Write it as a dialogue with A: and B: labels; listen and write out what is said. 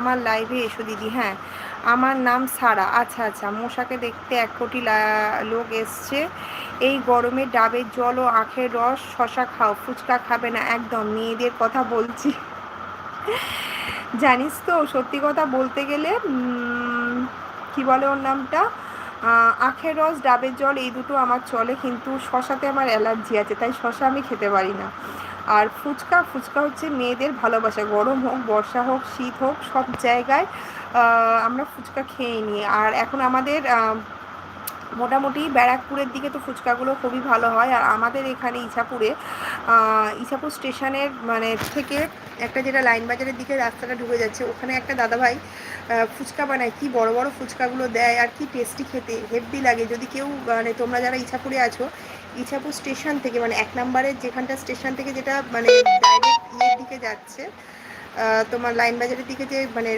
A: আমার লাইভে এসো দিদি। হ্যাঁ, আমার নাম সারা। আচ্ছা আচ্ছা, মশাকে দেখতে 1 কোটি লোক এসছে। এই গরমে ডাবের জল ও আখের রস, শশা খাও, ফুচকা খাবে না একদম। মেয়েদের কথা বলছি। জানিস তো, সত্যি কথা বলতে গেলে কি বলে ওর নামটা, আখের রস, ডাবের জল এই দুটো আমার চলে, কিন্তু শশাতে আমার অ্যালার্জি আছে, তাই শশা আমি খেতে পারি না। আর ফুচকা, ফুচকা হচ্ছে মেয়েদের ভালোবাসা, গরম হোক, বর্ষা হোক, শীত হোক, সব জায়গায় আমরা ফুচকা খেয়ে নিই। আর এখন আমাদের মোটামুটি ব্যারাকপুরের দিকে তো ফুচকাগুলো খুবই ভালো হয়। আর আমাদের এখানে ইছাপুরে, ইছাপুর স্টেশনের মানে থেকে একটা যেটা লাইন বাজারের দিকে রাস্তাটা ঢুকে যাচ্ছে, ওখানে একটা দাদাভাই ফুচকা বানায়, কি বড় বড় ফুচকাগুলো দেয়, আর কি টেস্টি খেতে, হেভি লাগে। যদি কেউ মানে তোমরা যারা ইছাপুরে আছো, ইছাপুর স্টেশন থেকে মানে 1 নম্বরের যেখানটা স্টেশন থেকে, যেটা মানে ডাইরেক্ট ইয়ের দিকে যাচ্ছে, তোমার লাইন বাজারের দিকে যে মানে